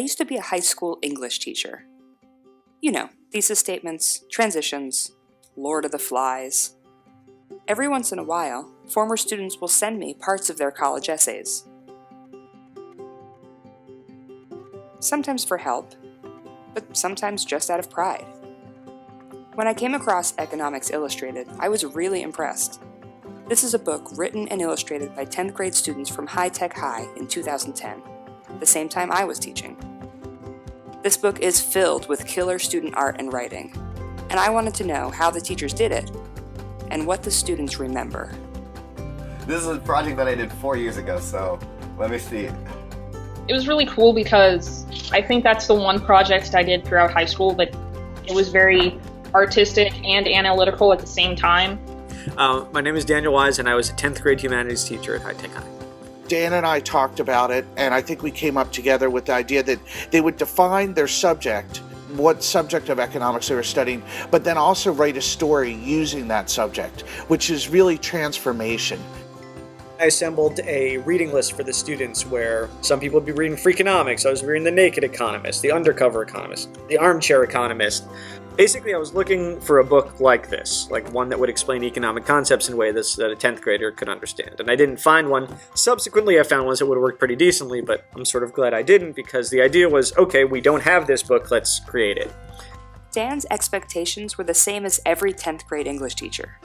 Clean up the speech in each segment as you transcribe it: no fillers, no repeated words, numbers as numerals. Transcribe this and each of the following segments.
used to be a high school English teacher. You know, thesis statements, transitions, Lord of the Flies. Every once in a while, former students will send me parts of their college essays. Sometimes for help, but sometimes just out of pride. When I came across Economics Illustrated, I was really impressed. This is a book written and illustrated by 10th grade students from High Tech High in 2010, the same time I was teaching. This book is filled with killer student art and writing, and I wanted to know how the teachers did it and what the students remember. This is a project that I did 4 years ago, so let me see. It was really cool because I think that's the one project I did throughout high school, but it was very artistic and analytical at the same time. My name is Daniel Wise, and I was a 10th grade humanities teacher at High Tech High. Dan and I talked about it, and I think we came up together with the idea that they would define their subject, what subject of economics they were studying, but then also write a story using that subject, which is really transformation. I assembled a reading list for the students where some people would be reading Freakonomics, I was reading The Naked Economist, The Undercover Economist, The Armchair Economist. Basically, I was looking for a book like this, like one that would explain economic concepts in a way that a 10th grader could understand. And I didn't find one. Subsequently, I found ones that would have worked pretty decently, but I'm sort of glad I didn't because the idea was, okay, we don't have this book, let's create it. Dan's expectations were the same as every 10th grade English teacher.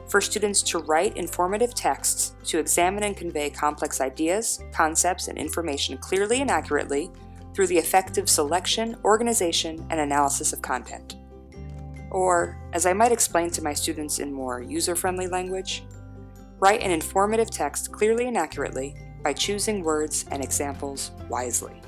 For students to write informative texts to examine and convey complex ideas, concepts, and information clearly and accurately through the effective selection, organization, and analysis of content. Or, as I might explain to my students in more user-friendly language, write an informative text clearly and accurately by choosing words and examples wisely.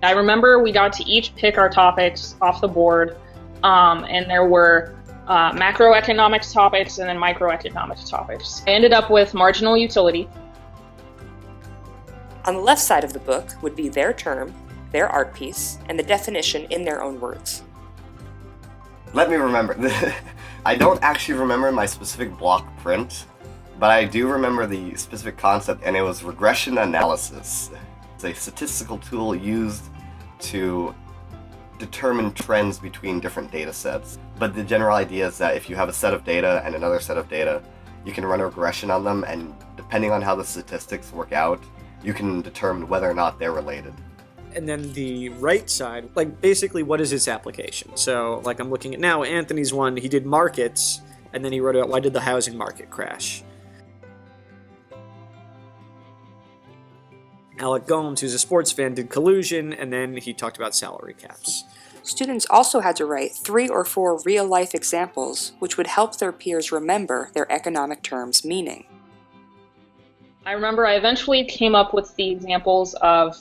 I remember we got to each pick our topics off the board, and there were macroeconomics topics and then microeconomics topics. I ended up with marginal utility. On the left side of the book would be their term, their art piece, and the definition in their own words. Let me remember. I don't actually remember my specific block print, but I do remember the specific concept, and it was regression analysis. It's a statistical tool used to determine trends between different data sets. But the general idea is that if you have a set of data and another set of data, you can run a regression on them, and depending on how the statistics work out, you can determine whether or not they're related. And then the right side, like basically what is its application? So like I'm looking at now, Anthony's one, he did markets, and then he wrote out why did the housing market crash? Alec Gomes, who's a sports fan, did collusion, and then he talked about salary caps. Students also had to write 3 or 4 real-life examples which would help their peers remember their economic terms' meaning. I remember I eventually came up with the examples of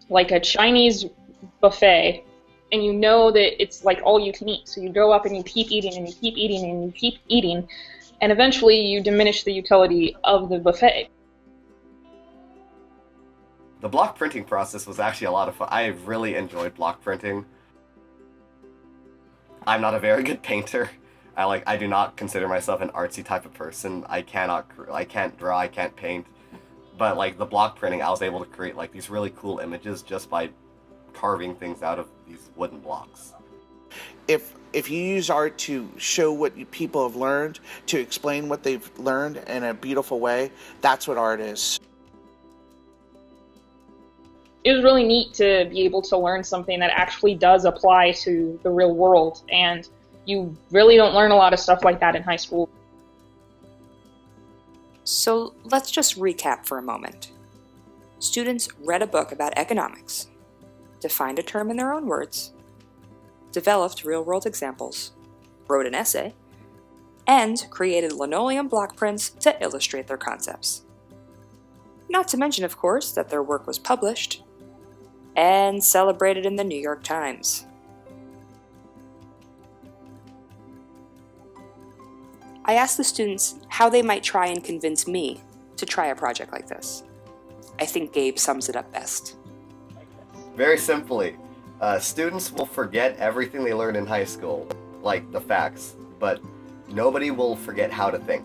like a Chinese buffet, and you know that it's like all you can eat. So you go up and you keep eating and you keep eating and you keep eating, and eventually you diminish the utility of the buffet. The block printing process was actually a lot of fun. I really enjoyed block printing. I'm not a very good painter. I do not consider myself an artsy type of person. I can't draw, I can't paint. But like the block printing, I was able to create like these really cool images just by carving things out of these wooden blocks. If you use art to show what people have learned, to explain what they've learned in a beautiful way, that's what art is. It was really neat to be able to learn something that actually does apply to the real world, and you really don't learn a lot of stuff like that in high school. So let's just recap for a moment. Students read a book about economics, defined a term in their own words, developed real-world examples, wrote an essay, and created linoleum block prints to illustrate their concepts. Not to mention, of course, that their work was published and celebrated in the New York Times. I asked the students how they might try and convince me to try a project like this. I think Gabe sums it up best. Very simply, students will forget everything they learned in high school, like the facts, but nobody will forget how to think.